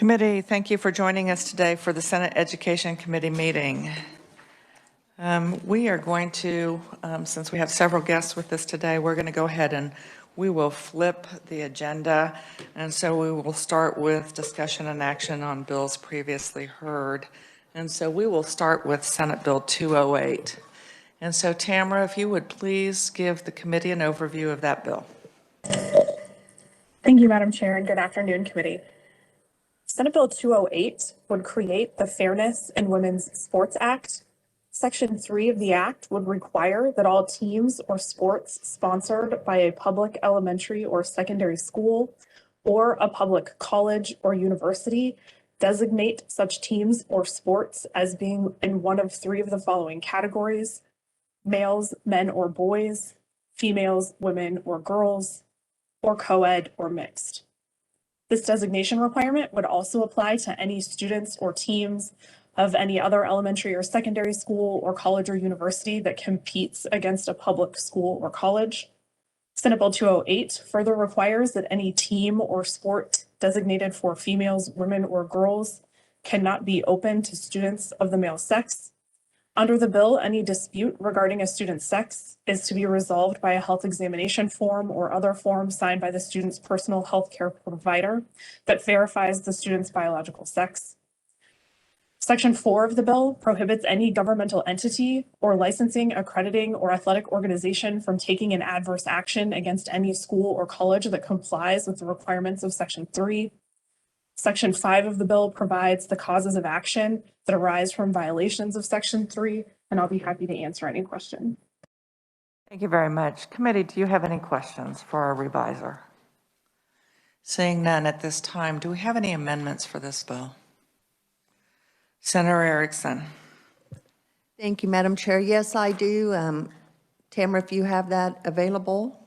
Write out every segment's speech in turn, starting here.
Committee, thank you for joining us today for the Senate Education Committee meeting. We are going to, since we have several guests with us today, we're going to go ahead and we will flip the agenda. And so we will start with discussion and action on bills previously heard. And so we will start with Senate Bill 208. And so Tamara, if you would please give the committee an overview of that bill. Thank you, Madam Chair, and good afternoon, committee. Senate Bill 208 would create the Fairness in Women's Sports Act. Section 3 of the act would require that all teams or sports sponsored by a public elementary or secondary school or a public college or university designate such teams or sports as being in one of three of the following categories: males, men or boys, females, women or girls, or co-ed or mixed. This designation requirement would also apply to any students or teams of any other elementary or secondary school or college or university that competes against a public school or college. Senate Bill 208 further requires that any team or sport designated for females, women, or girls cannot be open to students of the male sex. Under the bill, any dispute regarding a student's sex is to be resolved by a health examination form or other form signed by the student's personal health care provider that verifies the student's biological sex. Section 4 of the bill prohibits any governmental entity or licensing, accrediting, or athletic organization from taking an adverse action against any school or college that complies with the requirements of Section 3. Section 5 of the bill provides the causes of action that arise from violations of Section 3, and I'll be happy to answer any question. Thank you very much. Committee, do you have any questions for our reviser? Seeing none at this time, do we have any amendments for this bill? Senator Erickson. Thank you, Madam Chair. Yes, I do. Tamara, if you have that available.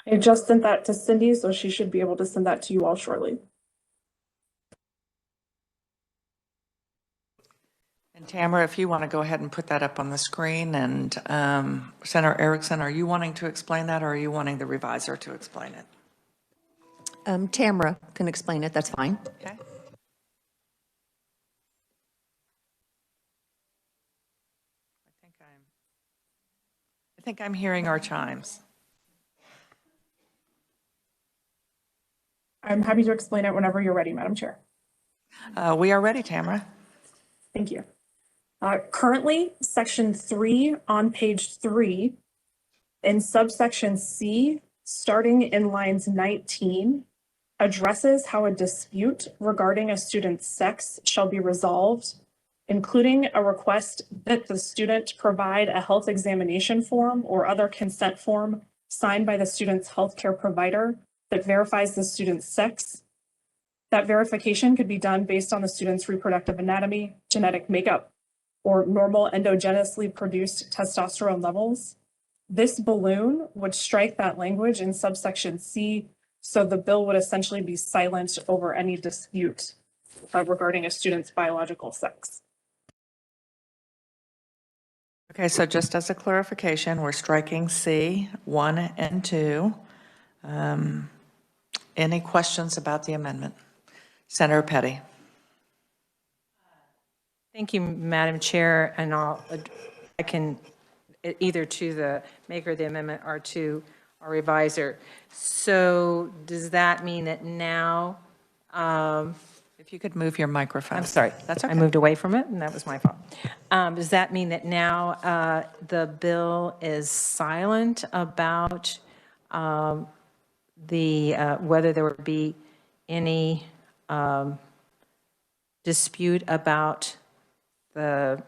I just sent that to Cindy, so she should be able to send that to you all shortly. And Tamara, if you want to go ahead and put that up on the screen, and Senator Erickson, are you wanting to explain that, or are you wanting the reviser to explain it? Tamara can explain it. That's fine. Okay. I think I'm hearing our chimes. I'm happy to explain it whenever you're ready, Madam Chair. We are ready, Tamara. Thank you. Currently, Section 3 on page 3 in subsection C, starting in lines 19, addresses how a dispute regarding a student's sex shall be resolved, including a request that the student provide a health examination form or other consent form signed by the student's healthcare provider that verifies the student's sex. That verification could be done based on the student's reproductive anatomy, genetic makeup, or normal endogenously produced testosterone levels. This balloon would strike that language in subsection C, so the bill would essentially be silent over any dispute regarding a student's biological sex. Okay, so just as a clarification, we're striking C 1 and 2. Any questions about the amendment? Senator Petty. Thank you, Madam Chair, and I can either to the maker of the amendment or to our reviser. So does that mean that now, If you could move your microphone. I'm sorry, That's okay. I moved away from it and that was my fault. Does that mean that now the bill is silent about whether there would be any dispute about the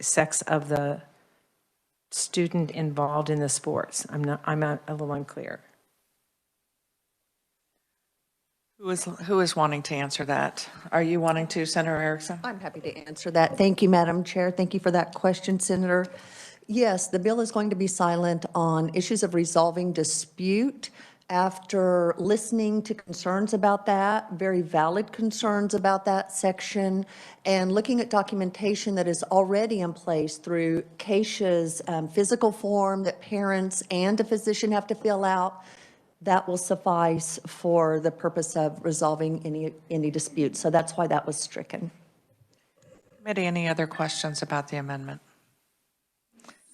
sex of the student involved in the sports? I'm a little unclear. Who is wanting to answer that? Are you wanting to, Senator Erickson? I'm happy to answer that. Thank you, Madam Chair. Thank you for that question, Senator. Yes, the bill is going to be silent on issues of resolving dispute After listening to concerns about that, very valid concerns about that section, and looking at documentation that is already in place through Keisha's physical form that parents and a physician have to fill out, that will suffice for the purpose of resolving any dispute. So that's why that was stricken. Committee, any other questions about the amendment?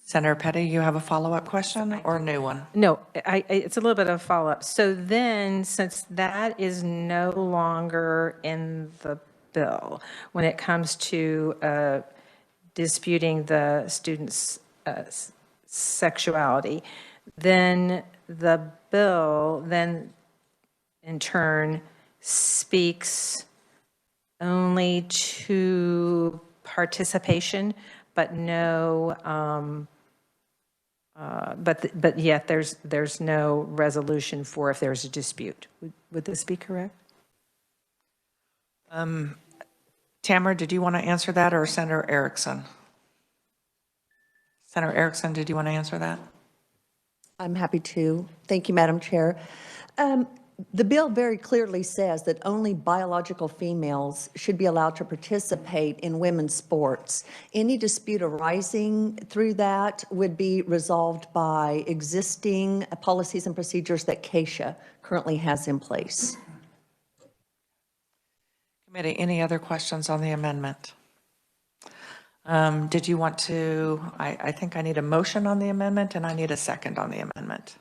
Senator Petty, you have a follow-up question or a new one? No, it's a little bit of a follow-up. So then, since that is no longer in the bill, when it comes to disputing the student's sexuality, then the bill then in turn speaks only to participation, but no, but yet there's no resolution for if there's a dispute. Would this be correct? Tamara, did you want to answer that, or Senator Erickson? Senator Erickson, did you want to answer that? I'm happy to. Thank you, Madam Chair. The bill very clearly says that only biological females should be allowed to participate in women's sports. Any dispute arising through that would be resolved by existing policies and procedures that Keisha currently has in place. Committee, any other questions on the amendment? Did you want to, I think I need a motion on the amendment and I need a second on the amendment.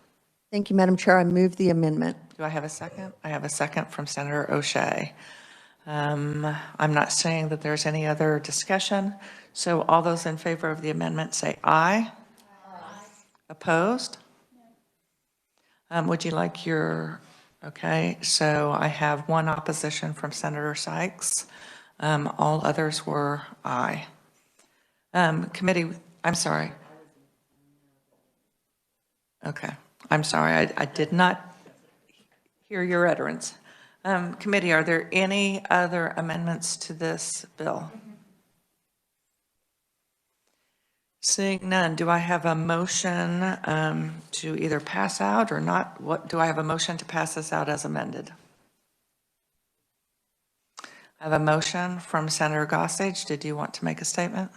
Thank you, Madam Chair. I move the amendment. Do I have a second? I have a second from Senator O'Shea. I'm not saying that there's any other discussion. So all those in favor of the amendment say aye. Aye. Opposed? Would you like your, okay, so I have one opposition from Senator Sykes. All others were aye. Committee, I'm sorry. Okay, I'm sorry, I did not hear your utterance. Committee, are there any other amendments to this bill? Seeing none, do I have a motion to either pass out or not? What do I have a motion to pass this out as amended? I have a motion from Senator Gossage. Did you want to make a statement?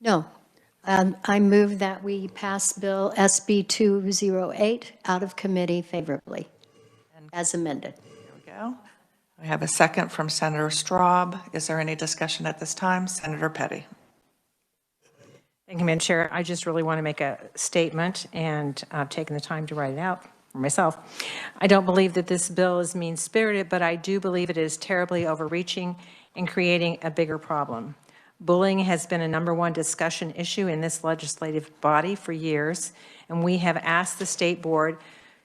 No. I move that we pass Bill SB 208 out of committee favorably, as amended. Here we go. We have a second from Senator Straub. Is there any discussion at this time? Senator Petty. Thank you, Madam Chair. I just really want to make a statement, and I've taken the time to write it out for myself. I don't believe that this bill is mean-spirited, but I do believe it is terribly overreaching and creating a bigger problem. Bullying has been a #1 discussion issue in this legislative body for years, and we have asked the state board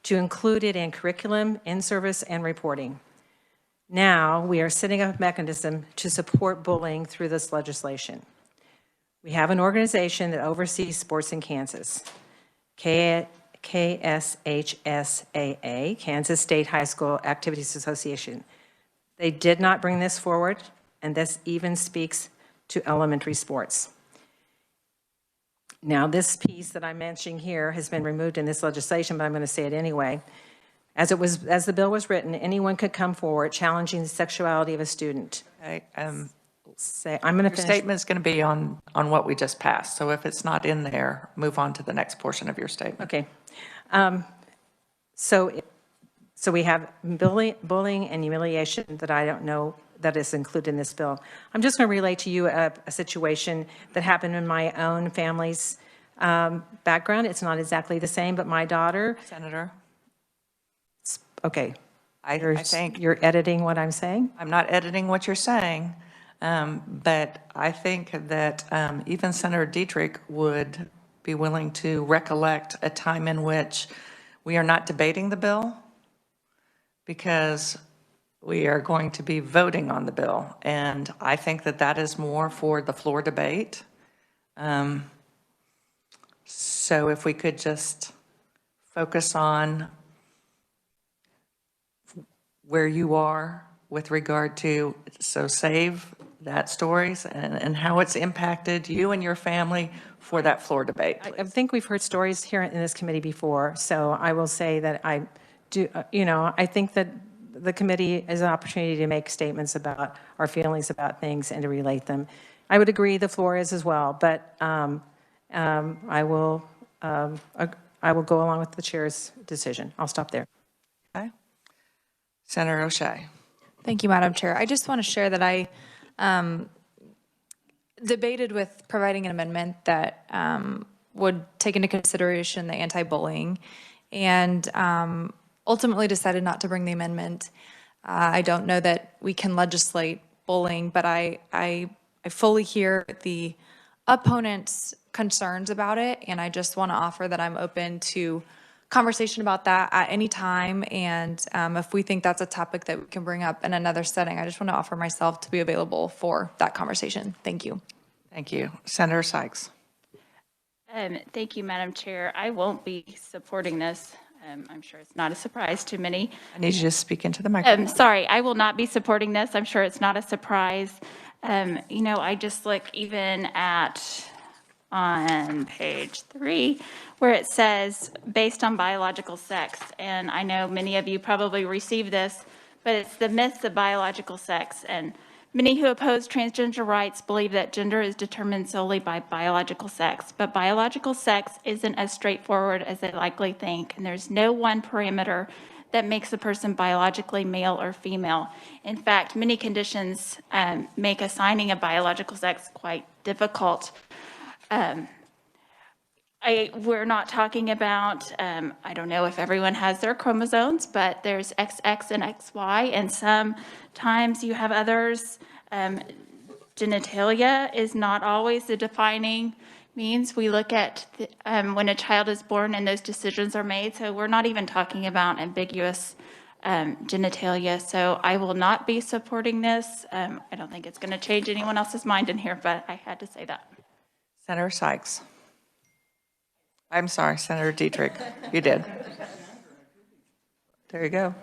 to include it in curriculum, in-service, and reporting. Now, we are setting up a mechanism to support bullying through this legislation. We have an organization that oversees sports in Kansas, KSHSAA, Kansas State High School Activities Association. They did not bring this forward, and this even speaks to elementary sports. Now, this piece that I'm mentioning here has been removed in this legislation, but I'm going to say it anyway. As the bill was written, anyone could come forward challenging the sexuality of a student. Okay, I'm going to your finish. statement is going to be on what we just passed. So if it's not in there, move on to the next portion of your statement. Okay. So we have bullying and humiliation that I don't know that is included in this bill. I'm just going to relate to you a situation that happened in my own family's background. It's not exactly the same, but my daughter. Senator, Okay. I think You're editing what I'm saying? I'm not editing what you're saying, but I think that even Senator Dietrich would be willing to recollect a time in which we are not debating the bill because we are going to be voting on the bill. And I think that that is more for the floor debate. So if we could just focus on where you are with regard to, so save that stories and how it's impacted you and your family for that floor debate. I think we've heard stories here in this committee before, so I will say that I I think that the committee is an opportunity to make statements about our feelings about things and to relate them. I would agree the floor is as well, but I will go along with the chair's decision. I'll stop there. Okay. Senator O'Shea. Thank you, Madam Chair. I just want to share that I debated with providing an amendment that would take into consideration the anti-bullying and ultimately decided not to bring the amendment. I don't know that we can legislate bullying, but I fully hear the opponent's concerns about it, and I just want to offer that I'm open to conversation about that at any time, and if we think that's a topic that we can bring up in another setting, I just want to offer myself to be available for that conversation. Thank you. Thank you. Senator Sykes. Thank you, Madam Chair. I won't be supporting this. I'm sure it's not a surprise to many. I need you to speak into the microphone. Sorry, I will not be supporting this. I'm sure it's not a surprise. I just look even at on page 3 where it says based on biological sex, and I know many of you probably received this, but it's the myths of biological sex, and many who oppose transgender rights believe that gender is determined solely by biological sex, but biological sex isn't as straightforward as they likely think, and there's no one parameter that makes a person biologically male or female. In fact, many conditions make assigning a biological sex quite difficult. We're not talking about, I don't know if everyone has their chromosomes, but there's XX and XY, and sometimes you have others. Genitalia is not always the defining means. We look at when a child is born and those decisions are made, so we're not even talking about ambiguous genitalia. So I will not be supporting this. I don't think it's going to change anyone else's mind in here, but I had to say that. Senator Sykes. I'm sorry, Senator Dietrich. You did. There you go.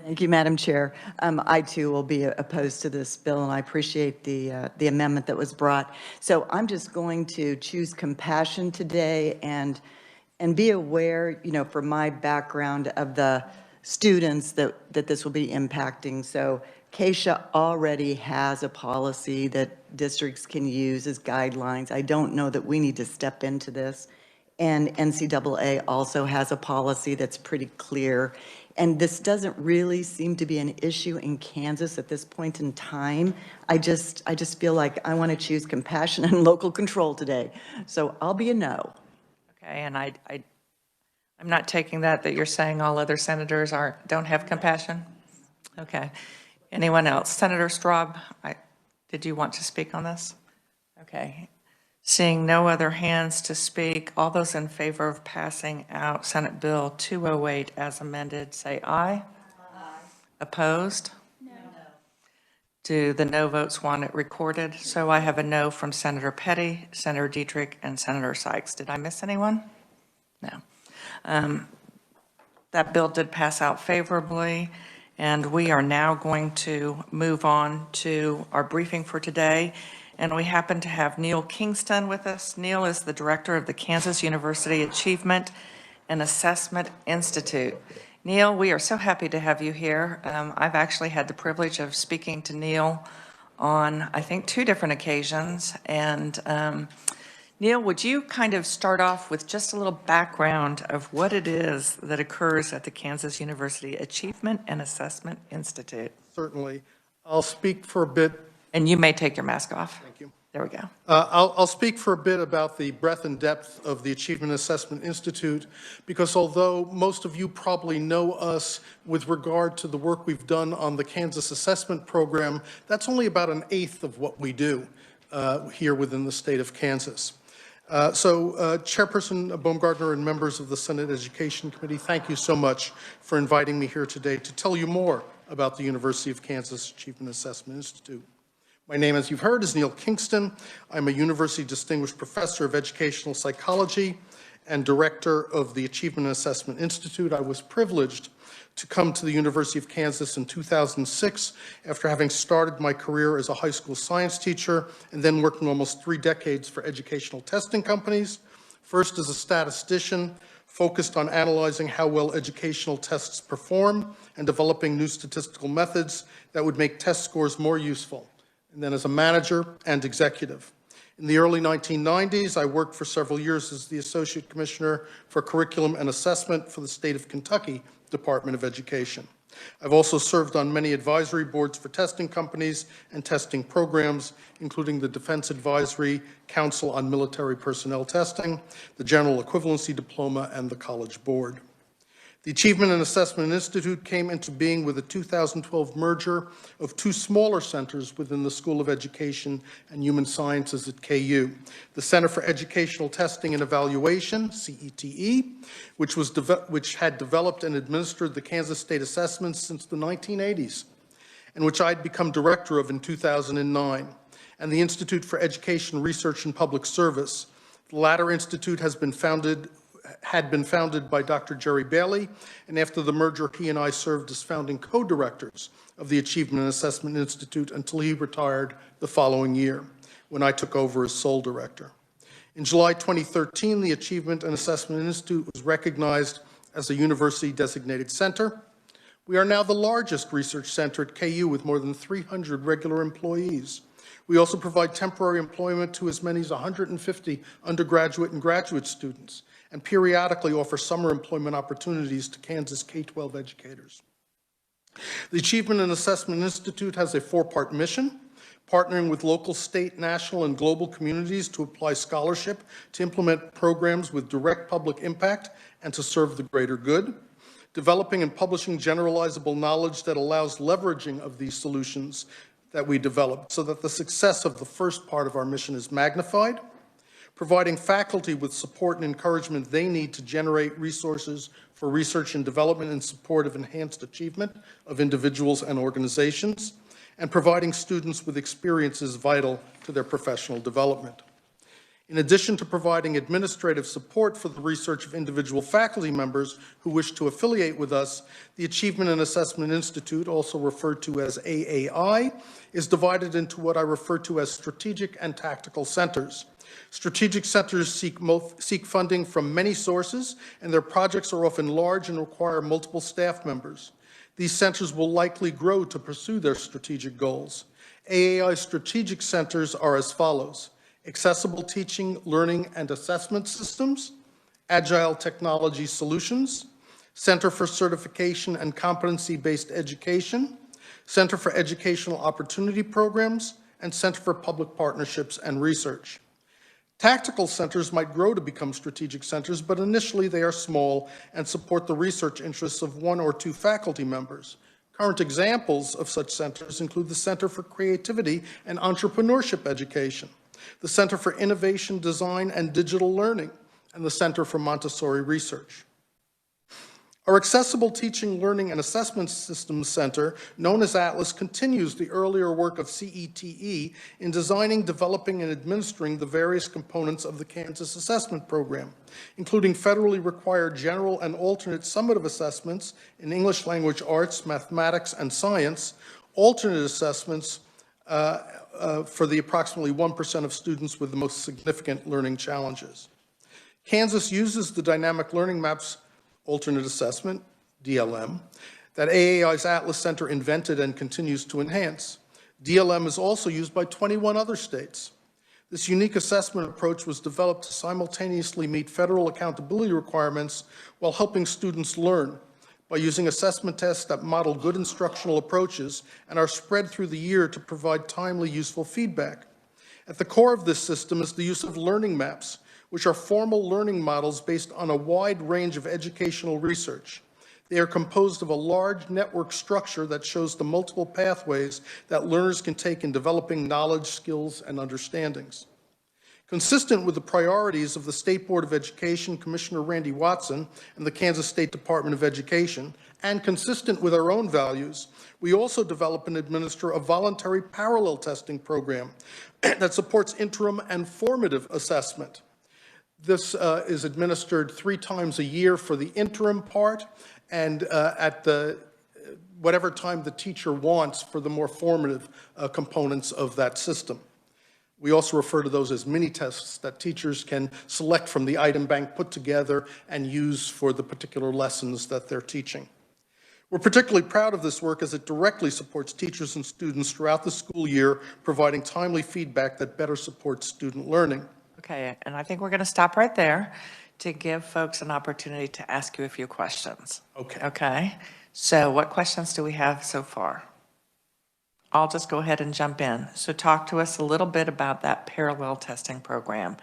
Thank you, Madam Chair. I too will be opposed to this bill, and I appreciate the amendment that was brought. So I'm just going to choose compassion today and be aware, from my background of the students that this will be impacting. So KSHA already has a policy that districts can use as guidelines. I don't know that we need to step into this. And NCAA also has a policy that's pretty clear. And this doesn't really seem to be an issue in Kansas at this point in time. I just feel like I want to choose compassion and local control today. So I'll be a no. Okay, and I'm not taking that you're saying all other senators don't have compassion? Okay. Anyone else? Senator Straub, did you want to speak on this? Okay. Seeing no other hands to speak, all those in favor of passing out Senate Bill 208 as amended, say aye. Aye. Opposed? No. Do the no votes want it recorded? So I have a no from Senator Petty, Senator Dietrich, and Senator Sykes. Did I miss anyone? No. That bill did pass out favorably, and we are now going to move on to our briefing for today. And we happen to have Neil Kingston with us. Neil is the director of the Kansas University Achievement and Assessment Institute. Neil, we are so happy to have you here. I've actually had the privilege of speaking to Neil on, I think, 2 different occasions. And Neil, would you kind of start off with just a little background of what it is that occurs at the Kansas University Achievement and Assessment Institute? Certainly. I'll speak for a bit. And you may take your mask off. Thank you. There we go. I'll speak for a bit about the breadth and depth of the Achievement Assessment Institute, because although most of you probably know us with regard to the work we've done on the Kansas Assessment Program, that's only about 1/8 of what we do here within the state of Kansas. Chairperson Baumgartner and members of the Senate Education Committee, thank you so much for inviting me here today to tell you more about the University of Kansas Achievement Assessment Institute. My name, as you've heard, is Neil Kingston. I'm a University Distinguished Professor of Educational Psychology and Director of the Achievement Assessment Institute. I was privileged to come to the University of Kansas in 2006 after having started my career as a high school science teacher and then working almost 3 decades for educational testing companies, first as a statistician, focused on analyzing how well educational tests perform and developing new statistical methods that would make test scores more useful, and then as a manager and executive. In the early 1990s, I worked for several years as the Associate Commissioner for Curriculum and Assessment for the State of Kentucky Department of Education. I've also served on many advisory boards for testing companies and testing programs, including the Defense Advisory Council on Military Personnel Testing, the General Equivalency Diploma, and the College Board. The Achievement and Assessment Institute came into being with a 2012 merger of two smaller centers within the School of Education and Human Sciences at KU. The Center for Educational Testing and Evaluation, CETE, which had developed and administered the Kansas State assessments since the 1980s, and which I'd become director of in 2009, and the Institute for Education Research and Public Service. The latter institute had been founded by Dr. Jerry Bailey, and after the merger, he and I served as founding co-directors of the Achievement and Assessment Institute until he retired the following year, when I took over as sole director. In July 2013, the Achievement and Assessment Institute was recognized as a university-designated center. We are now the largest research center at KU with more than 300 regular employees. We also provide temporary employment to as many as 150 undergraduate and graduate students, and periodically offer summer employment opportunities to Kansas K-12 educators. The Achievement and Assessment Institute has a four-part mission: partnering with local, state, national, and global communities to apply scholarship to implement programs with direct public impact and to serve the greater good; developing and publishing generalizable knowledge that allows leveraging of these solutions that we develop so that the success of the first part of our mission is magnified; providing faculty with support and encouragement they need to generate resources for research and development in support of enhanced achievement of individuals and organizations; and providing students with experiences vital to their professional development. In addition to providing administrative support for the research of individual faculty members who wish to affiliate with us, the Achievement and Assessment Institute, also referred to as AAI, is divided into what I refer to as strategic and tactical centers. Strategic centers seek funding from many sources, and their projects are often large and require multiple staff members. These centers will likely grow to pursue their strategic goals. AAI strategic centers are as follows: accessible teaching, learning, and assessment systems, agile technology solutions, Center for Certification and Competency-Based Education, Center for Educational Opportunity Programs, and Center for Public Partnerships and Research. Tactical centers might grow to become strategic centers, but initially they are small and support the research interests of one or two faculty members. Current examples of such centers include the Center for Creativity and Entrepreneurship Education, the Center for Innovation, Design, and Digital Learning, and the Center for Montessori Research. Our Accessible Teaching, Learning, and Assessment Systems Center, known as ATLAS, continues the earlier work of CETE in designing, developing, and administering the various components of the Kansas Assessment Program, including federally required general and alternate summative assessments in English language arts, mathematics, and science, alternate assessments for the approximately 1% of students with the most significant learning challenges. Kansas uses the Dynamic Learning Maps Alternate Assessment, DLM, that AAI's Atlas Center invented and continues to enhance. DLM is also used by 21 other states. This unique assessment approach was developed to simultaneously meet federal accountability requirements while helping students learn by using assessment tests that model good instructional approaches and are spread through the year to provide timely, useful feedback. At the core of this system is the use of learning maps, which are formal learning models based on a wide range of educational research. They are composed of a large network structure that shows the multiple pathways that learners can take in developing knowledge, skills, and understandings. Consistent with the priorities of the State Board of Education, Commissioner Randy Watson, and the Kansas State Department of Education, and consistent with our own values, we also develop and administer a voluntary parallel testing program that supports interim and formative assessment. This is administered 3 times a year for the interim part, and at whatever time the teacher wants for the more formative components of that system. We also refer to those as mini tests that teachers can select from the item bank, put together, and use for the particular lessons that they're teaching. We're particularly proud of this work as it directly supports teachers and students throughout the school year, providing timely feedback that better supports student learning. Okay, and I think we're going to stop right there to give folks an opportunity to ask you a few questions. Okay. Okay, so what questions do we have so far? I'll just go ahead and jump in. So talk to us a little bit about that parallel testing program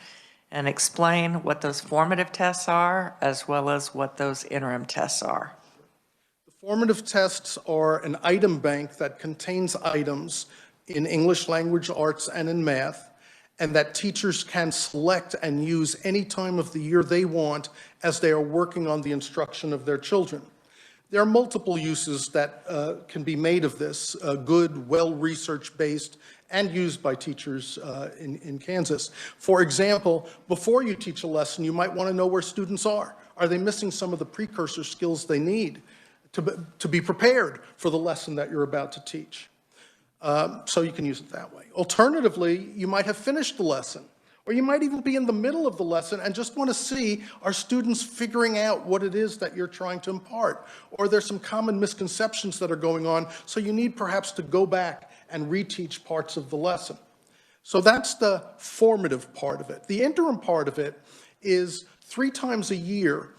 and explain what those formative tests are as well as what those interim tests are. The formative tests are an item bank that contains items in English language arts and in math, and that teachers can select and use any time of the year they want as they are working on the instruction of their children. There are multiple uses that can be made of this, good, well-research-based, and used by teachers in Kansas. For example, before you teach a lesson, you might want to know where students are. Are they missing some of the precursor skills they need to be prepared for the lesson that you're about to teach? So you can use it that way. Alternatively, you might have finished the lesson, or you might even be in the middle of the lesson and just want to see, are students figuring out what it is that you're trying to impart? Or there's some common misconceptions that are going on, so you need perhaps to go back and reteach parts of the lesson. So that's the formative part of it. The interim part of it is 3 times a year,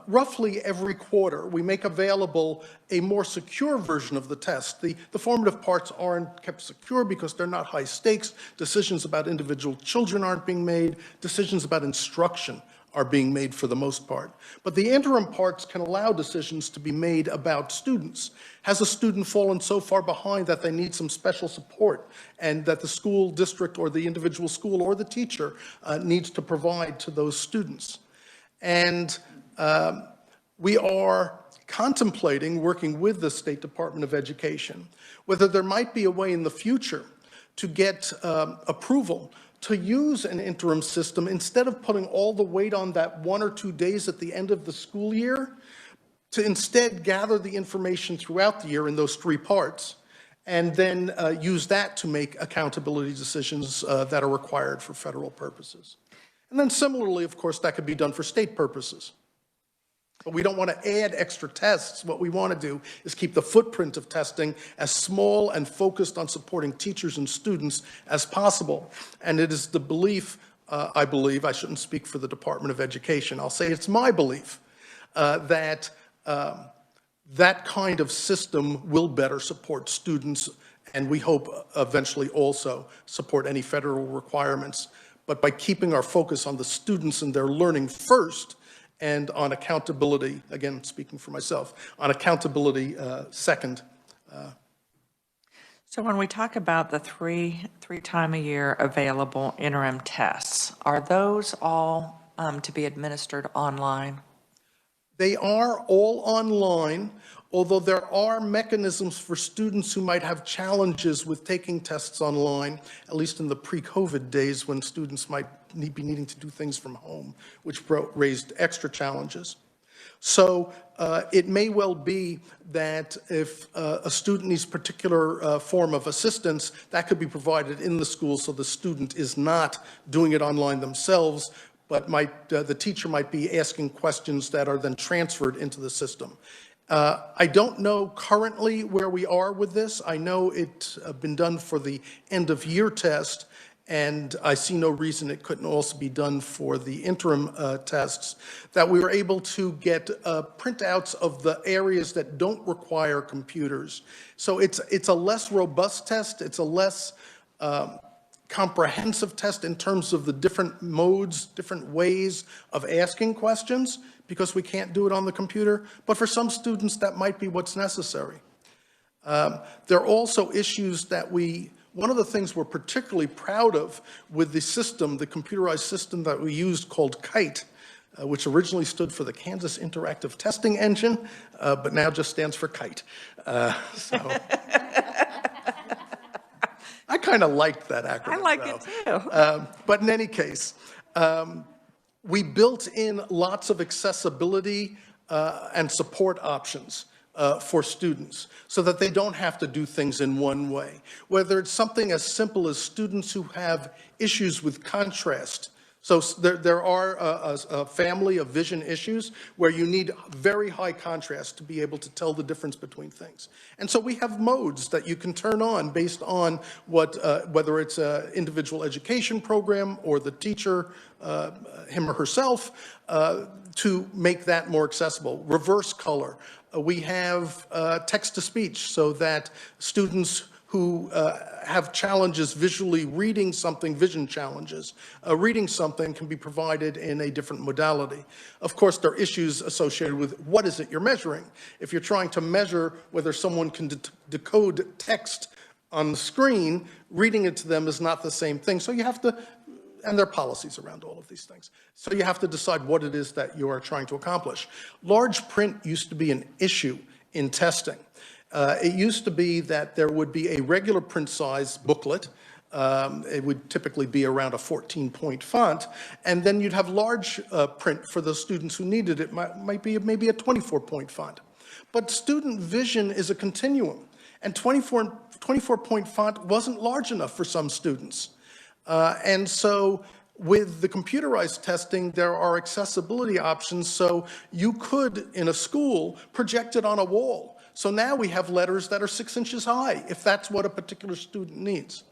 roughly every quarter, we make available a more secure version of the test. The formative parts aren't kept secure because they're not high stakes. Decisions about individual children aren't being made. Decisions about instruction are being made for the most part. But the interim parts can allow decisions to be made about students. Has a student fallen so far behind that they need some special support and that the school district or the individual school or the teacher needs to provide to those students? And we are contemplating, working with the State Department of Education, whether there might be a way in the future to get approval to use an interim system instead of putting all the weight on that 1 or 2 days at the end of the school year, to instead gather the information throughout the year in those 3 parts, and then use that to make accountability decisions that are required for federal purposes. And then similarly, of course, that could be done for state purposes. But we don't want to add extra tests. What we want to do is keep the footprint of testing as small and focused on supporting teachers and students as possible. And it is the belief, I believe, I shouldn't speak for the Department of Education, I'll say it's my belief, that that kind of system will better support students, and we hope eventually also support any federal requirements. But by keeping our focus on the students and their learning first, and on accountability, again, speaking for myself, on accountability second. So when we talk about the three time a year available interim tests, are those all to be administered online? They are all online, although there are mechanisms for students who might have challenges with taking tests online, at least in the pre-COVID days when students might be needing to do things from home, which raised extra challenges. So it may well be that if a student needs particular form of assistance, that could be provided in the school so the student is not doing it online themselves, but the teacher might be asking questions that are then transferred into the system. I don't know currently where we are with this. I know it's been done for the end of year test, and I see no reason it couldn't also be done for the interim tests, that we were able to get printouts of the areas that don't require computers. So it's a less robust test, it's a less comprehensive test in terms of the different modes, different ways of asking questions, because we can't do it on the computer, but for some students that might be what's necessary. There are also issues that one of the things we're particularly proud of with the system, the computerized system that we used called KITE, which originally stood for the Kansas Interactive Testing Engine, but now just stands for KITE. So I kind of liked that acronym. I like it too. But in any case, we built in lots of accessibility and support options for students so that they don't have to do things in one way. Whether it's something as simple as students who have issues with contrast. So there are a family of vision issues where you need very high contrast to be able to tell the difference between things. And so we have modes that you can turn on based on what, whether it's an individual education program or the teacher, him or herself, to make that more accessible. Reverse color. We have text-to-speech so that students who have challenges visually reading something, vision challenges, reading something can be provided in a different modality. Of course, there are issues associated with what is it you're measuring. If you're trying to measure whether someone can decode text on the screen, reading it to them is not the same thing. So you have to, and there are policies around all of these things. So you have to decide what it is that you are trying to accomplish. Large print used to be an issue in testing. It used to be that there would be a regular print size booklet. It would typically be around a 14-point font, and then you'd have large print for the students who needed it, might be maybe a 24-point font. But student vision is a continuum, and 24-point font wasn't large enough for some students. And so with the computerized testing, there are accessibility options, so you could, in a school, project it on a wall. So now we have letters that are 6 inches high, if that's what a particular student needs.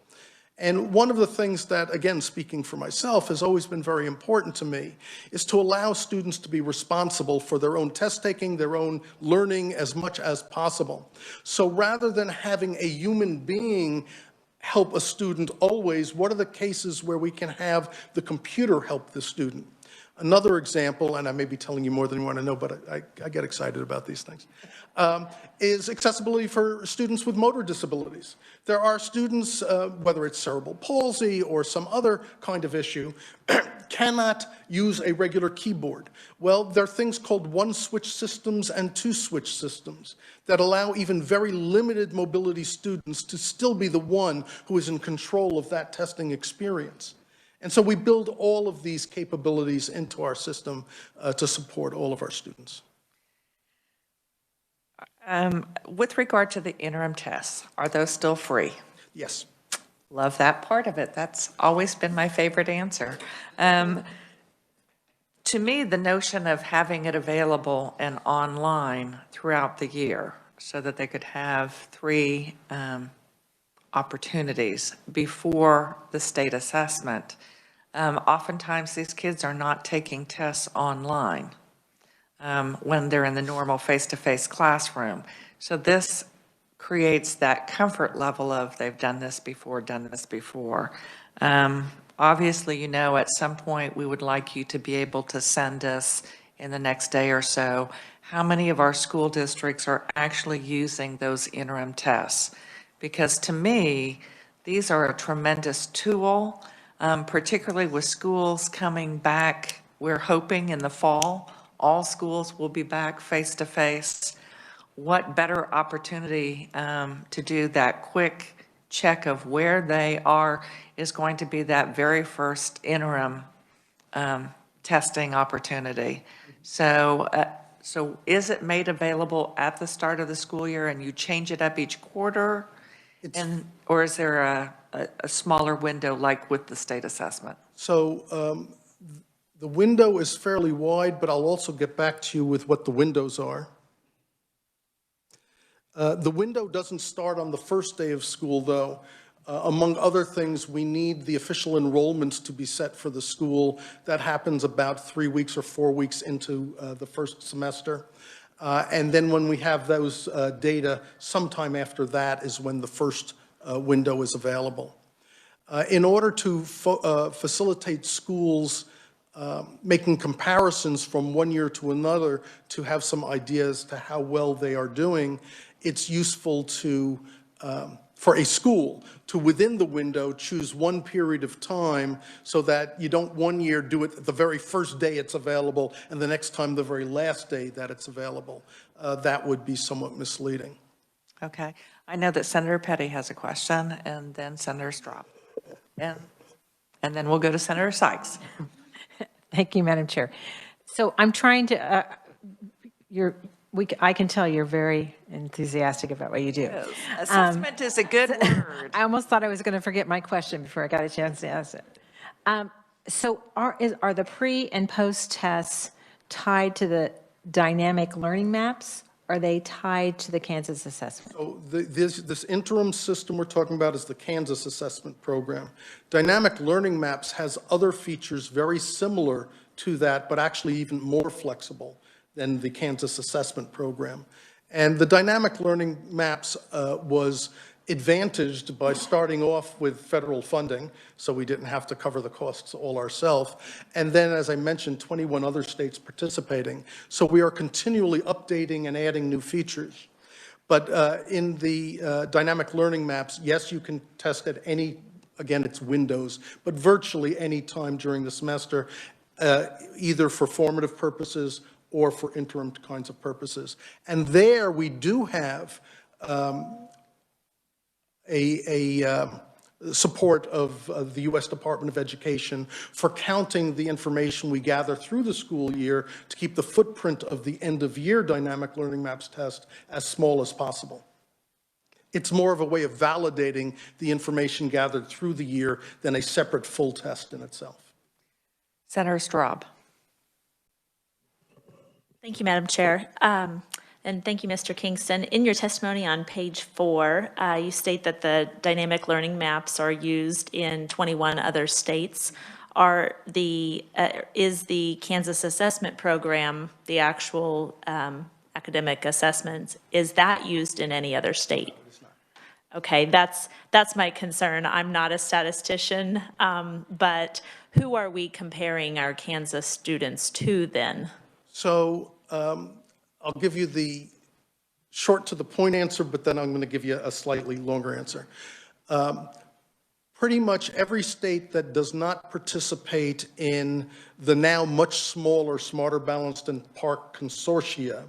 And one of the things that, again, speaking for myself, has always been very important to me is to allow students to be responsible for their own test taking, their own learning as much as possible. So rather than having a human being help a student always, what are the cases where we can have the computer help the student? Another example, and I may be telling you more than you want to know, but I get excited about these things, is accessibility for students with motor disabilities. There are students, whether it's cerebral palsy or some other kind of issue, cannot use a regular keyboard. Well, there are things called one-switch systems and two-switch systems that allow even very limited mobility students to still be the one who is in control of that testing experience. And so we build all of these capabilities into our system to support all of our students. With regard to the interim tests, are those still free? Yes. Love that part of it. That's always been my favorite answer. To me, the notion of having it available and online throughout the year so that they could have 3 opportunities before the state assessment. Oftentimes, these kids are not taking tests online when they're in the normal face-to-face classroom. So this creates that comfort level of they've done this before, done this before. Obviously, you know, at some point, we would like you to be able to send us in the next day or so how many of our school districts are actually using those interim tests. Because to me, these are a tremendous tool, particularly with schools coming back. We're hoping in the fall, all schools will be back face-to-face. What better opportunity to do that quick check of where they are is going to be that very first interim testing opportunity. So is it made available at the start of the school year and you change it up each quarter? Or is there a smaller window like with the state assessment? So the window is fairly wide, but I'll also get back to you with what the windows are. The window doesn't start on the first day of school, though. Among other things, we need the official enrollments to be set for the school. That happens about 3 weeks or 4 weeks into the first semester. And then when we have those data, sometime after that is when the first window is available. In order to facilitate schools making comparisons from one year to another to have some ideas to how well they are doing, it's useful to, for a school to within the window choose one period of time so that you don't one year do it the very first day it's available and the next time the very last day that it's available. That would be somewhat misleading. Okay. I know that Senator Petty has a question, and then Senator Straub. And then we'll go to Senator Sykes. Thank you, Madam Chair. So I'm trying to, I can tell you're very enthusiastic about what you do. Assessment is a good word. I almost thought I was going to forget my question before I got a chance to ask it. So are the pre and post tests tied to the dynamic learning maps? Are they tied to the Kansas assessment? So this interim system we're talking about is the Kansas Assessment Program. Dynamic Learning Maps has other features very similar to that, but actually even more flexible than the Kansas Assessment Program. And the Dynamic Learning Maps was advantaged by starting off with federal funding, so we didn't have to cover the costs all ourselves. And then, as I mentioned, 21 other states participating. So we are continually updating and adding new features. But in the dynamic learning maps, yes, you can test at any, again, it's windows, but virtually any time during the semester, either for formative purposes or for interim kinds of purposes. And there we do have support of the U.S. Department of Education for counting the information we gather through the school year to keep the footprint of the end-of-year dynamic learning maps test as small as possible. It's more of a way of validating the information gathered through the year than a separate full test in itself. Senator Straub. Thank you, Madam Chair. And thank you, Mr. Kingston. In your testimony on page 4, you state that the dynamic learning maps are used in 21 other states. Is the Kansas Assessment Program, the actual academic assessments, is that used in any other state? Okay, that's my concern. I'm not a statistician, but who are we comparing our Kansas students to then? So I'll give you the short to the point answer, but then I'm going to give you a slightly longer answer. Pretty much every state that does not participate in the now much smaller Smarter Balanced and PARCC consortia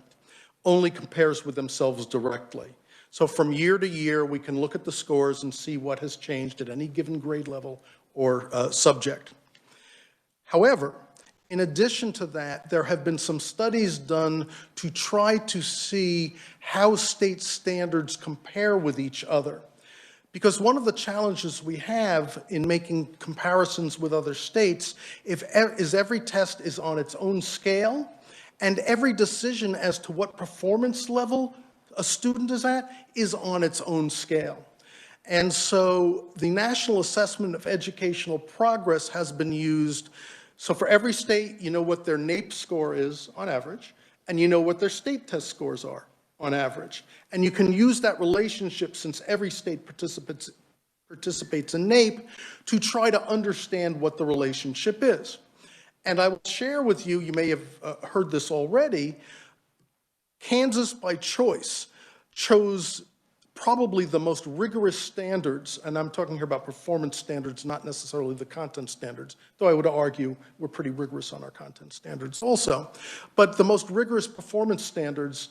only compares with themselves directly. So from year to year, we can look at the scores and see what has changed at any given grade level or subject. However, in addition to that, there have been some studies done to try to see how state standards compare with each other. Because one of the challenges we have in making comparisons with other states is every test is on its own scale, and every decision as to what performance level a student is at is on its own scale. And so the National Assessment of Educational Progress has been used. So for every state, you know what their NAEP score is on average, and you know what their state test scores are on average. And you can use that relationship, since every state participates in NAEP, to try to understand what the relationship is. And I will share with you, you may have heard this already, Kansas by choice chose probably the most rigorous standards, and I'm talking here about performance standards, not necessarily the content standards, though I would argue we're pretty rigorous on our content standards also. But the most rigorous performance standards,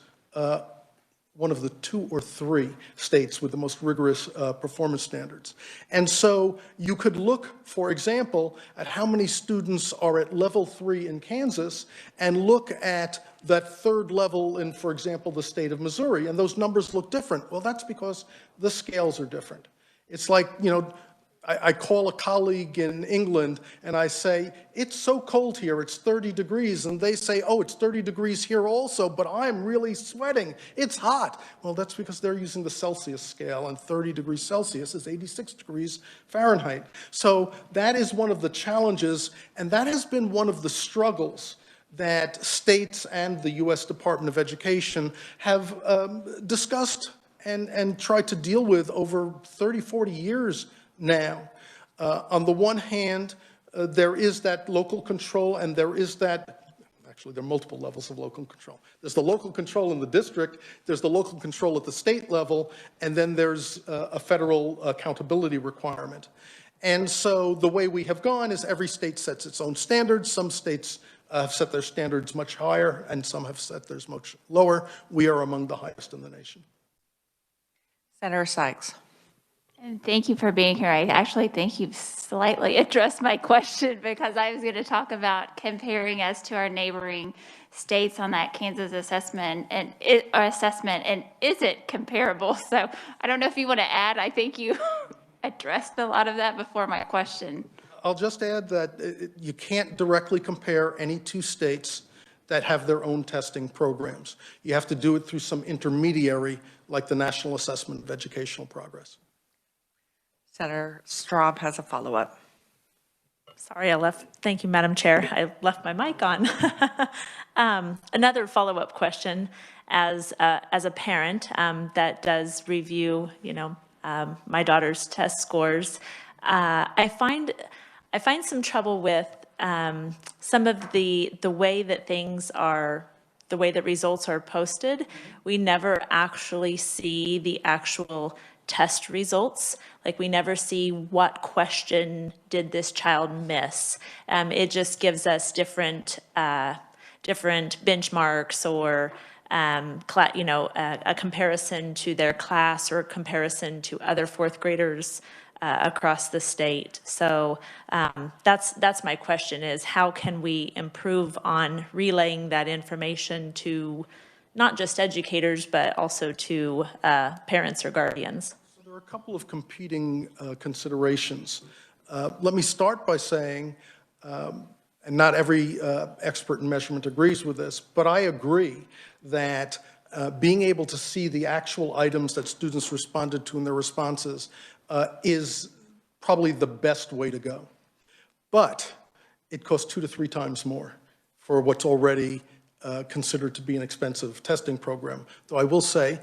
one of the 2 or 3 states with the most rigorous performance standards. And so you could look, for example, at how many students are at level 3 in Kansas and look at that third level in, for example, the state of Missouri, and those numbers look different. Well, that's because the scales are different. It's like, you know, I call a colleague in England and I say, it's so cold here, it's 30 degrees. And they say, oh, it's 30 degrees here also, but I'm really sweating. It's hot. Well, that's because they're using the Celsius scale, and 30 degrees Celsius is 86 degrees Fahrenheit. So that is one of the challenges, and that has been one of the struggles that states and the U.S. Department of Education have discussed and tried to deal with over 30, 40 years now. On the one hand, there is that local control, and there is that, actually there are multiple levels of local control. There's the local control in the district, there's the local control at the state level, and then there's a federal accountability requirement. And so the way we have gone is every state sets its own standards. Some states have set their standards much higher, and some have set theirs much lower. We are among the highest in the nation. Senator Sykes. And thank you for being here. I actually think you've slightly addressed my question because I was going to talk about comparing us to our neighboring states on that Kansas assessment and is it comparable? So I don't know if you want to add. I think you addressed a lot of that before my question. I'll just add that you can't directly compare any two states that have their own testing programs. You have to do it through some intermediary, like the National Assessment of Educational Progress. Senator Straub has a follow-up. Sorry, thank you, Madam Chair. I left my mic on. Another follow-up question as a parent that does review, my daughter's test scores. I find some trouble with some of the way that the way that results are posted. We never actually see the actual test results. Like, we never see what question did this child miss. It just gives us different benchmarks or a comparison to their class or a comparison to other fourth graders across the state. So that's my question, is how can we improve on relaying that information to not just educators, but also to parents or guardians? So there are a couple of competing considerations. Let me start by saying, and not every expert in measurement agrees with this, but I agree that being able to see the actual items that students responded to in their responses is probably the best way to go. But it costs 2 to 3 times more for what's already considered to be an expensive testing program. Though I will say,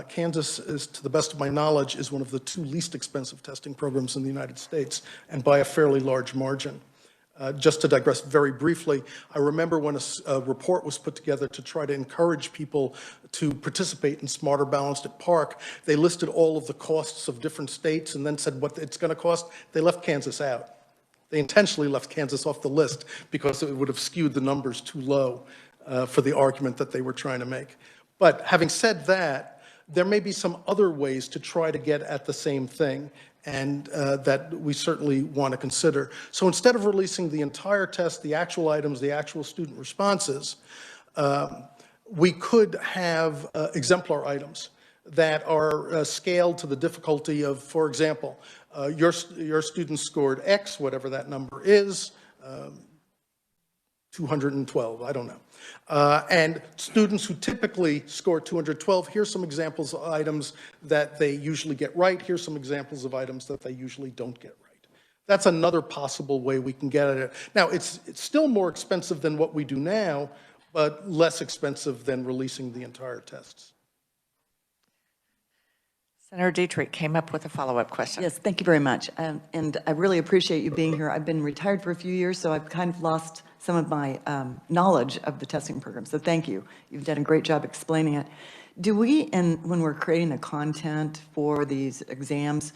Kansas is, to the best of my knowledge, is one of the 2 least expensive testing programs in the United States, and by a fairly large margin. Just to digress very briefly, I remember when a report was put together to try to encourage people to participate in Smarter Balanced at Park. They listed all of the costs of different states and then said what it's going to cost. They left Kansas out. They intentionally left Kansas off the list because it would have skewed the numbers too low for the argument that they were trying to make. But having said that, there may be some other ways to try to get at the same thing, and that we certainly want to consider. So instead of releasing the entire test, the actual items, the actual student responses, we could have exemplar items that are scaled to the difficulty of, for example, your student scored X, whatever that number is, 212, I don't know. And students who typically score 212, here's some examples of items that they usually get right. Here's some examples of items that they usually don't get right. That's another possible way we can get at it. Now, it's still more expensive than what we do now, but less expensive than releasing the entire tests. Senator Dietrich came up with a follow-up question. Yes, thank you very much. And I really appreciate you being here. I've been retired for a few years, so I've kind of lost some of my knowledge of the testing program. So thank you. You've done a great job explaining it. Do we, and when we're creating the content for these exams,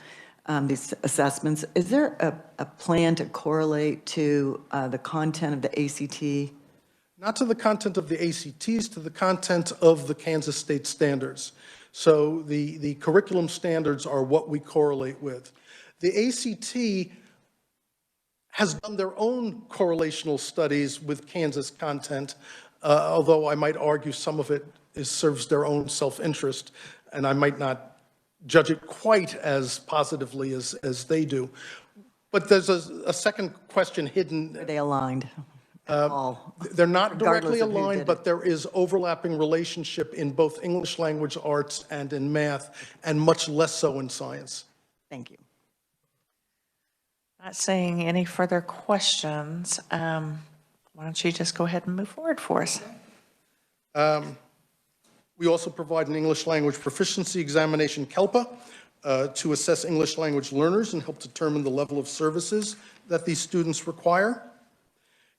these assessments, is there a plan to correlate to the content of the ACT? Not to the content of the ACTs, to the content of the Kansas State standards. So the curriculum standards are what we correlate with. The ACT has done their own correlational studies with Kansas content, although I might argue some of it serves their own self-interest, and I might not judge it quite as positively as they do. But there's a second question hidden. Are they aligned? They're not directly Regardless of who aligned, did but it. there is overlapping relationship in both English language arts and in math, and much less so in science. Thank you. Not seeing any further questions. Why don't you just go ahead and move forward for us? We also provide an English language proficiency examination, KELPA, to assess English language learners and help determine the level of services that these students require.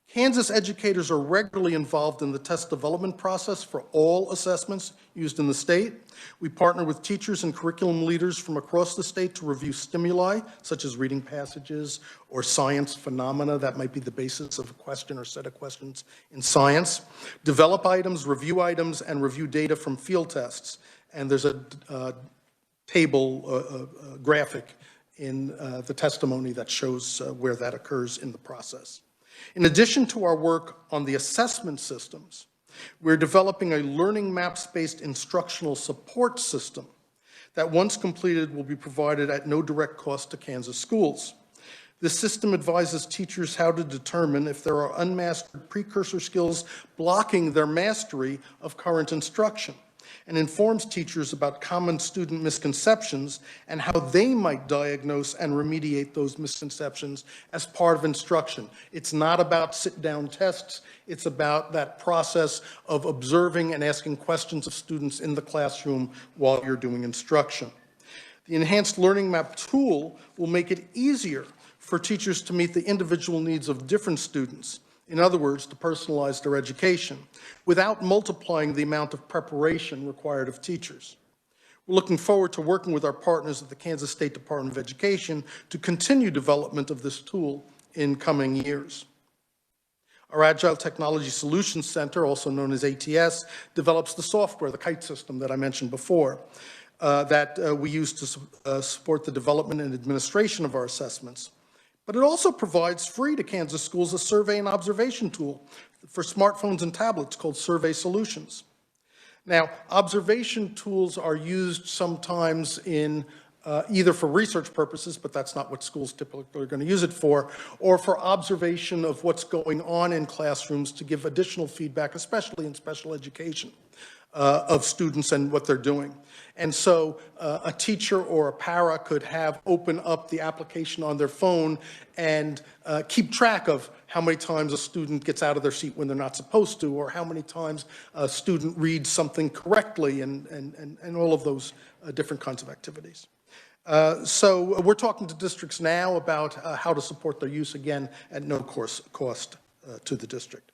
Kansas educators are regularly involved in the test development process for all assessments used in the state. We partner with teachers and curriculum leaders from across the state to review stimuli, such as reading passages or science phenomena that might be the basis of a question or set of questions in science, develop items, and review data from field tests. And there's a table, graphic in the testimony that shows where that occurs in the process. In addition to our work on the assessment systems, we're developing a learning maps-based instructional support system that, once completed, will be provided at no direct cost to Kansas schools. This system advises teachers how to determine if there are unmastered precursor skills blocking their mastery of current instruction, and informs teachers about common student misconceptions and how they might diagnose and remediate those misconceptions as part of instruction. It's not about sit-down tests. It's about that process of observing and asking questions of students in the classroom while you're doing instruction. The Enhanced Learning Map tool will make it easier for teachers to meet the individual needs of different students. In other words, to personalize their education without multiplying the amount of preparation required of teachers. We're looking forward to working with our partners at the Kansas State Department of Education to continue development of this tool in coming years. Our Agile Technology Solutions Center, also known as ATS, develops the software, the KITE system that I mentioned before, that we use to support the development and administration of our assessments. But it also provides free to Kansas schools a survey and observation tool for smartphones and tablets called Survey Solutions. Now, observation tools are used sometimes in either for research purposes, but that's not what schools typically are going to use it for, or for observation of what's going on in classrooms to give additional feedback, especially in special education, of students and what they're doing. And so a teacher or a para could have open up the application on their phone and keep track of how many times a student gets out of their seat when they're not supposed to, or how many times a student reads something correctly, and all of those different kinds of activities. So we're talking to districts now about how to support their use, again, at no cost to the district.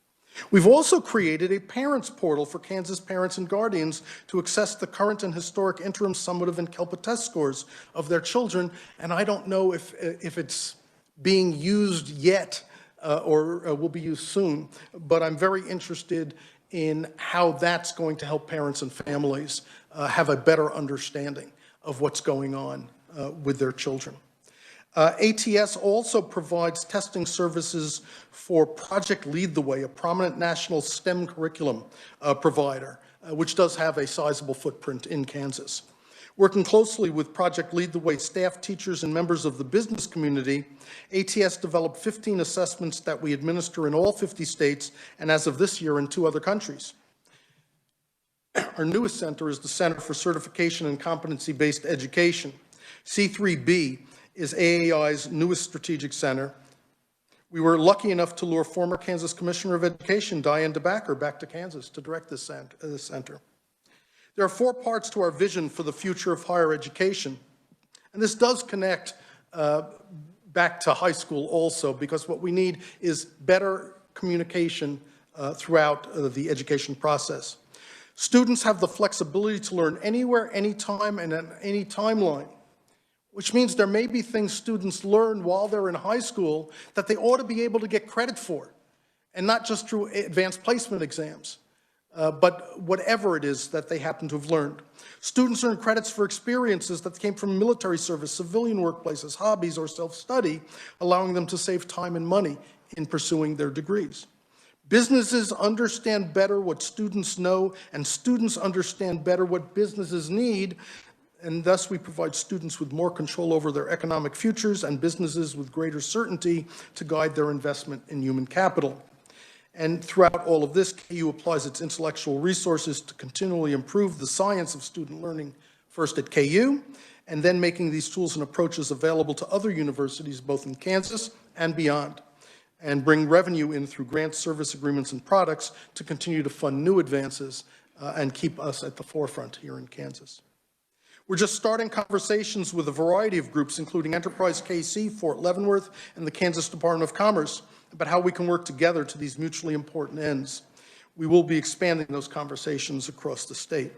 We've also created a parents portal for Kansas parents and guardians to access the current and historic interim summative and CELPA test scores of their children, and I don't know if it's being used yet or will be used soon, but I'm very interested in how that's going to help parents and families have a better understanding of what's going on with their children. ATS also provides testing services for Project Lead the Way, a prominent national STEM curriculum provider, which does have a sizable footprint in Kansas. Working closely with Project Lead the Way staff, teachers, and members of the business community, ATS developed 15 assessments that we administer in all 50 states, and as of this year in 2 other countries. Our newest center is the Center for Certification and Competency-Based Education. C3B is AAI's newest strategic center. We were lucky enough to lure former Kansas Commissioner of Education, Diane DeBacker, back to Kansas to direct this center. There are 4 parts to our vision for the future of higher education, and this does connect back to high school also, because what we need is better communication throughout the education process. Students have the flexibility to learn anywhere, anytime, and at any timeline, which means there may be things students learn while they're in high school that they ought to be able to get credit for, and not just through advanced placement exams, but whatever it is that they happen to have learned. Students earn credits for experiences that came from military service, civilian workplaces, hobbies, or self-study, allowing them to save time and money in pursuing their degrees. Businesses understand better what students know, and students understand better what businesses need, and thus we provide students with more control over their economic futures and businesses with greater certainty to guide their investment in human capital. And throughout all of this, KU applies its intellectual resources to continually improve the science of student learning, first at KU, and then making these tools and approaches available to other universities, both in Kansas and beyond, and bring revenue in through grants, service agreements, and products to continue to fund new advances and keep us at the forefront here in Kansas. We're just starting conversations with a variety of groups, including Enterprise KC, Fort Leavenworth, and the Kansas Department of Commerce, about how we can work together to these mutually important ends. We will be expanding those conversations across the state.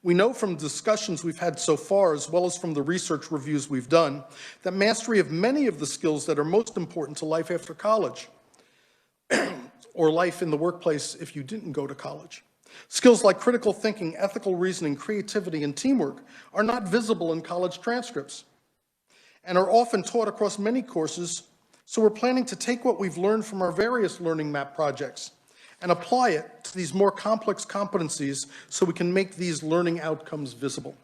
We know from discussions we've had so far, as well as from the research reviews we've done, that mastery of many of the skills that are most important to life after college, or life in the workplace if you didn't go to college. Skills like critical thinking, ethical reasoning, creativity, and teamwork are not visible in college transcripts. and are often taught across many courses, so we're planning to take what we've learned from our various learning map projects and apply it to these more complex competencies so we can make these learning outcomes visible.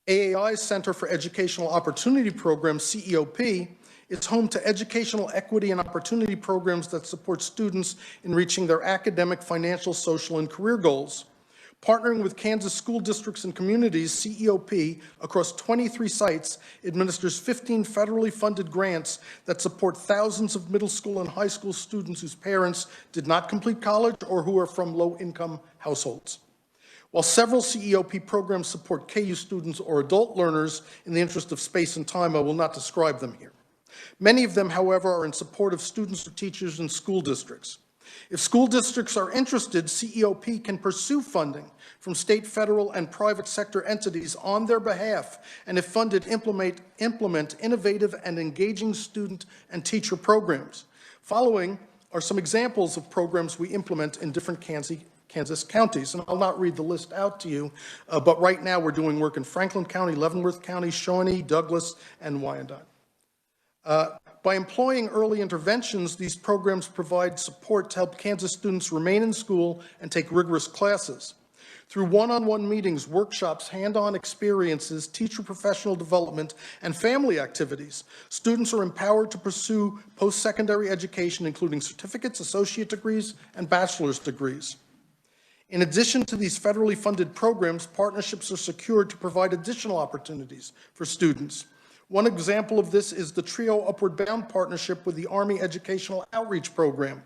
AAI's Center for Educational Opportunity Program, CEOP, is home to educational equity and opportunity programs that support students in reaching their academic, financial, social, and career goals. Partnering with Kansas school districts and communities, CEOP, across 23 sites, administers 15 federally funded grants that support thousands of middle school and high school students whose parents did not complete college or who are from low-income households. While several CEOP programs support KU students or adult learners, in the interest of space and time, I will not describe them here. Many of them, however, are in support of students or teachers in school districts. If school districts are interested, CEOP can pursue funding from state, federal, and private sector entities on their behalf, and if funded, implement innovative and engaging student and teacher programs. Following are some examples of programs we implement in different Kansas counties, and I'll not read the list out to you, but right now we're doing work in Franklin County, Leavenworth County, Shawnee, Douglas, and Wyandotte. By employing early interventions, these programs provide support to help Kansas students remain in school and take rigorous classes. Through one-on-one meetings, workshops, hand-on experiences, teacher professional development, and family activities, students are empowered to pursue post-secondary education, including certificates, associate degrees, and bachelor's degrees. In addition to these federally funded programs, partnerships are secured to provide additional opportunities for students. One example of this is the TRIO Upward Bound partnership with the Army Educational Outreach Program,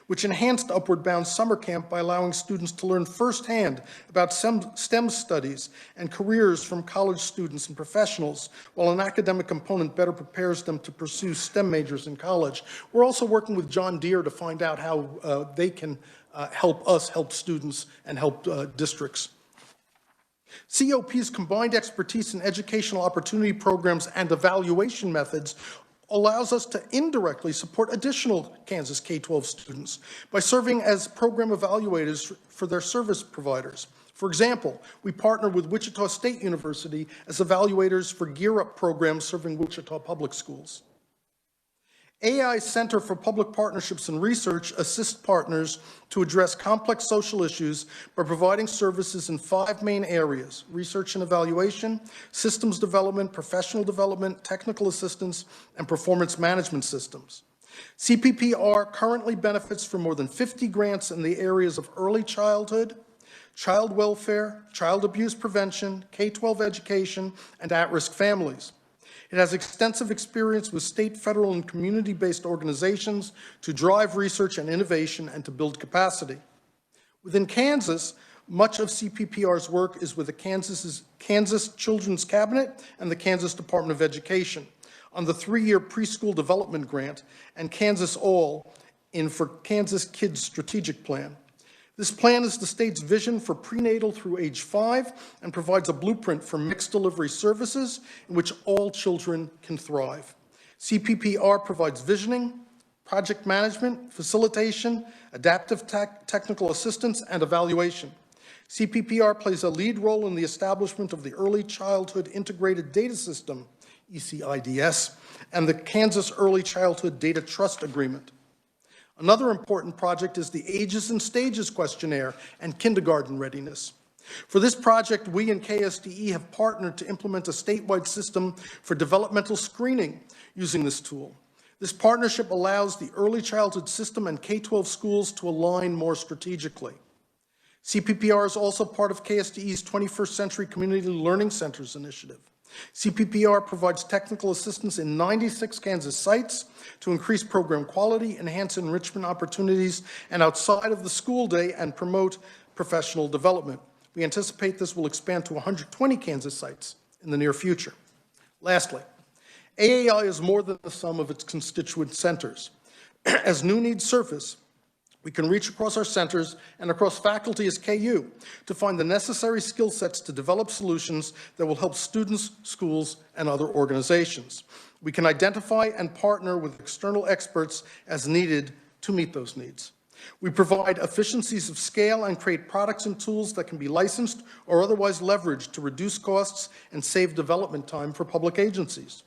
which enhanced Upward Bound summer camp by allowing students to learn firsthand about STEM studies and careers from college students and professionals, while an academic component better prepares them to pursue STEM majors in college. We're also working with John Deere to find out how they can help us help students and help districts. CEOP's combined expertise in educational opportunity programs and evaluation methods allows us to indirectly support additional Kansas K-12 students by serving as program evaluators for their service providers. For example, we partner with Wichita State University as evaluators for Gear Up programs serving Wichita Public Schools. AI's Center for Public Partnerships and Research assists partners to address complex social issues by providing services in 5 main areas: research and evaluation, systems development, professional development, technical assistance, and performance management systems. CPPR currently benefits from more than 50 grants in the areas of early childhood, child welfare, child abuse prevention, K-12 education, and at-risk families. It has extensive experience with state, federal, and community-based organizations to drive research and innovation and to build capacity. Within Kansas, much of CPPR's work is with the Kansas Children's Cabinet and the Kansas Department of Education on the 3-year preschool development grant and Kansas All in for Kansas Kids Strategic Plan. This plan is the state's vision for prenatal through age 5 and provides a blueprint for mixed delivery services in which all children can thrive. CPPR provides visioning, project management, facilitation, adaptive technical assistance, and evaluation. CPPR plays a lead role in the establishment of the Early Childhood Integrated Data System, ECIDS, and the Kansas Early Childhood Data Trust Agreement. Another important project is the Ages and Stages Questionnaire and Kindergarten Readiness. For this project, we and KSDE have partnered to implement a statewide system for developmental screening using this tool. This partnership allows the early childhood system and K-12 schools to align more strategically. CPPR is also part of KSDE's 21st Century Community Learning Centers initiative. CPPR provides technical assistance in 96 Kansas sites to increase program quality, enhance enrichment opportunities, and outside of the school day, and promote professional development. We anticipate this will expand to 120 Kansas sites in the near future. Lastly, AAI is more than the sum of its constituent centers. As new needs surface, we can reach across our centers and across faculty as KU to find the necessary skill sets to develop solutions that will help students, schools, and other organizations. We can identify and partner with external experts as needed to meet those needs. We provide efficiencies of scale and create products and tools that can be licensed or otherwise leveraged to reduce costs and save development time for public agencies.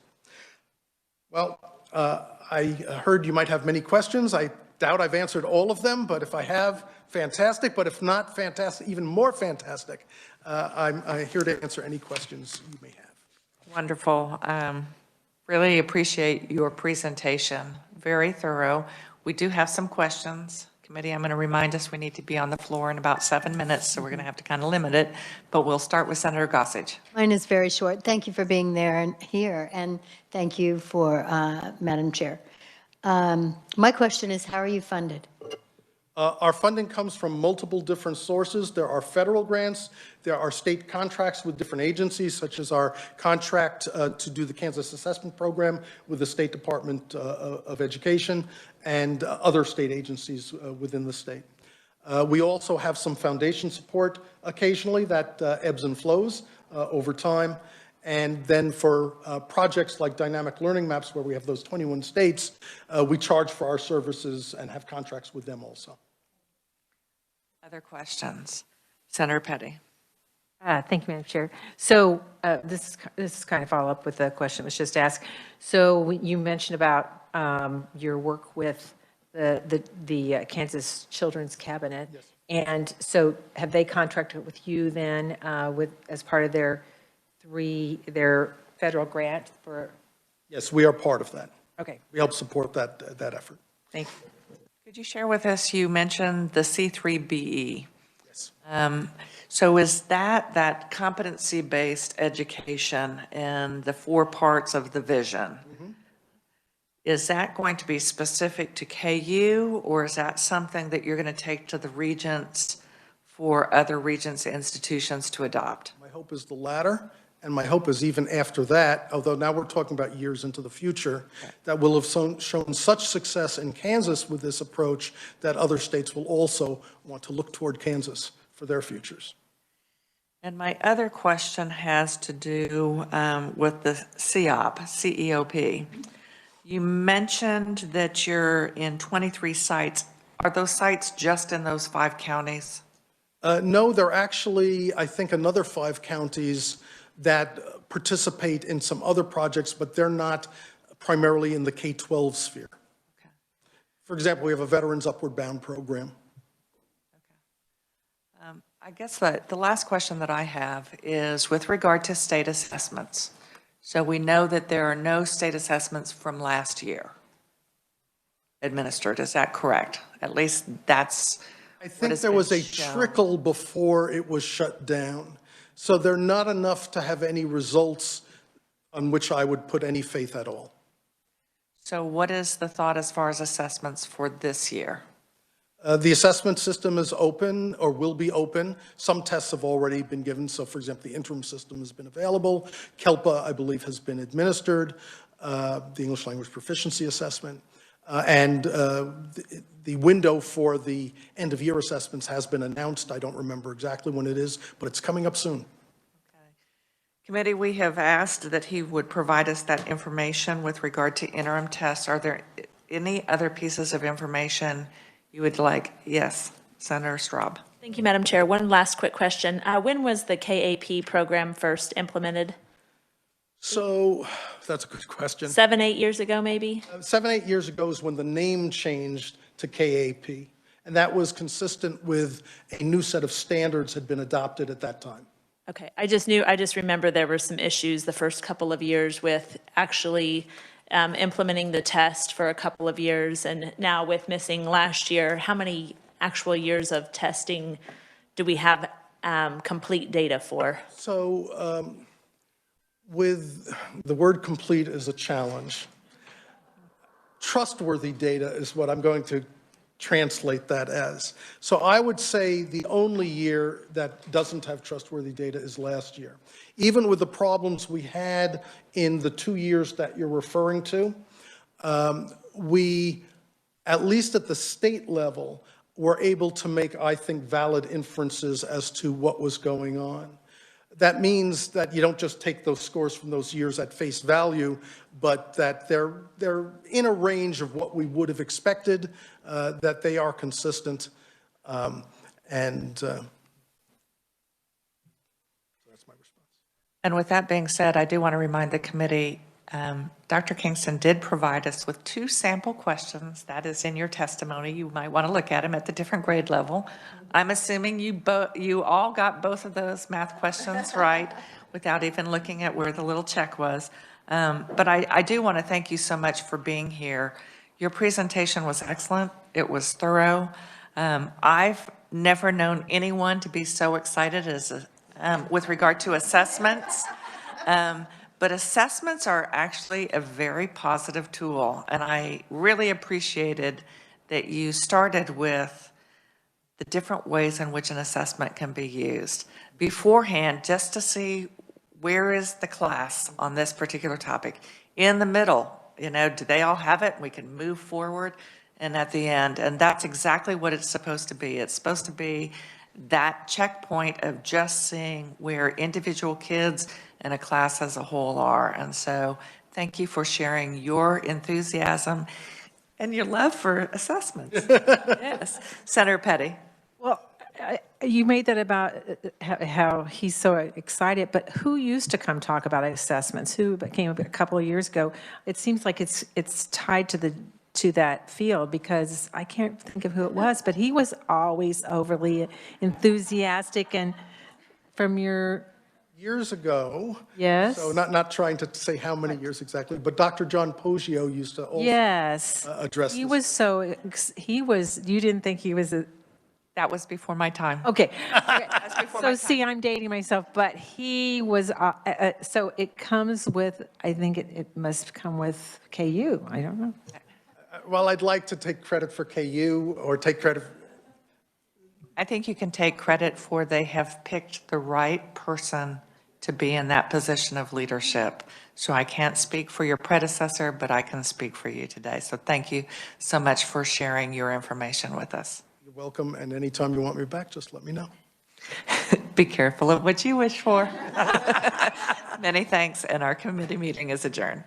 Well, I heard you might have many questions. I doubt I've answered all of them, but if I have, fantastic. But if not, fantastic, even more fantastic. I'm here to answer any questions you may have. Wonderful. Really appreciate your presentation. Very thorough. We do have some questions. Committee, I'm going to remind us we need to be on the floor in about 7 minutes, so we're going to have to kind of limit it. But we'll start with Senator Gossage. Mine is very short. Thank you for being there and here, and thank you for, Madam Chair. My question is, how are you funded? Our funding comes from multiple different sources. There are federal grants, there are state contracts with different agencies, such as our contract to do the Kansas Assessment Program with the State Department of Education and other state agencies within the state. We also have some foundation support occasionally that ebbs and flows over time. And then for projects like dynamic learning maps, where we have those 21 states, we charge for our services and have contracts with them also. Other questions? Senator Petty. Thank you, Madam Chair. So this is kind of follow-up with the question that was just asked. So you mentioned about your work with the Kansas Children's Cabinet. Yes. And so have they contracted with you then as part of their federal grant for? Yes, we are part of that. Okay. We help support that effort. Thank you. Could you share with us, you mentioned the C3BE. Yes. So is that competency-based education in the 4 parts of the vision? Mm-hmm. Is that going to be specific to KU, or is that something that you're going to take to the regents for other regents' institutions to adopt? My hope is the latter, and my hope is even after that, although now we're talking about years into the future, that will have shown such success in Kansas with this approach that other states will also want to look toward Kansas for their futures. And my other question has to do with the CEOP. You mentioned that you're in 23 sites. Are those sites just in those 5 counties? No, there are actually, I think, another 5 counties that participate in some other projects, but they're not primarily in the K-12 sphere. Okay. For example, we have a Veterans Upward Bound program. I guess the last question that I have is with regard to state assessments. So we know that there are no state assessments from last year administered. Is that correct? At least that's I think there was a trickle before it was shut down. So they're not enough to have any results on which I would put any faith at all. So what is the thought as far as assessments for this year? The assessment system is open or will be open. Some tests have already been given. So, for example, the interim system has been available. KELPA, I believe, has been administered, the English Language Proficiency Assessment. And the window for the end-of-year assessments has been announced. I don't remember exactly when it is, but it's coming up soon. Okay. Committee, we have asked that he would provide us that information with regard to interim tests. Are there any other pieces of information you would like? Yes, Senator Straub. Thank you, Madam Chair. One last quick question. When was the KAP program first implemented? So that's a good question. 7, 8 years ago, maybe? 7, 8 years ago is when the name changed to KAP. And that was consistent with a new set of standards had been adopted at that time. Okay, I just remember there were some issues the first couple of years with actually implementing the test for a couple of years, and now with missing last year, how many actual years of testing do we have complete data for? So with the word complete is a challenge. Trustworthy data is what I'm going to translate that as. So I would say the only year that doesn't have trustworthy data is last year. Even with the problems we had in the 2 years that you're referring to, we, at least at the state level, were able to make, I think, valid inferences as to what was going on. That means that you don't just take those scores from those years at face value, but that they're in a range of what we would have expected, that they are consistent, and that's my response. And with that being said, I do want to remind the committee, Dr. Kingston did provide us with 2 sample questions. That is in your testimony. You might want to look at them at the different grade level. I'm assuming you all got both of those math questions right without even looking at where the little check was. But I do want to thank you so much for being here. Your presentation was excellent. It was thorough. I've never known anyone to be so excited as with regard to assessments. But assessments are actually a very positive tool, and I really appreciated that you started with the different ways in which an assessment can be used beforehand, just to see where is the class on this particular topic. In the middle, do they all have it? We can move forward, and at the end, and that's exactly what it's supposed to be. It's supposed to be that checkpoint of just seeing where individual kids and a class as a whole are. And so thank you for sharing your enthusiasm and your love for assessments. Yes. Senator Petty. Well, you made that about how he's so excited, but who used to come talk about assessments? Who came a couple of years ago? It seems like it's tied to that field, because I can't think of who it was, but he was always overly enthusiastic. And from your Years ago. Yes. So not trying to say how many years exactly, but Dr. John Poggio used to also address he this. was so you didn't think he was That was before my time. okay. before my So see, I'm dating myself, but he was, so it comes with, I think it must come with KU. I don't know. Well, I'd like to take credit for KU or take credit. I think you can take credit for they have picked the right person to be in that position of leadership. So I can't speak for your predecessor, but I can speak for you today. So thank you so much for sharing your information with us. You're welcome, and anytime you want me back, just let me know. Be careful of what you wish for. Many thanks, and our committee meeting is adjourned.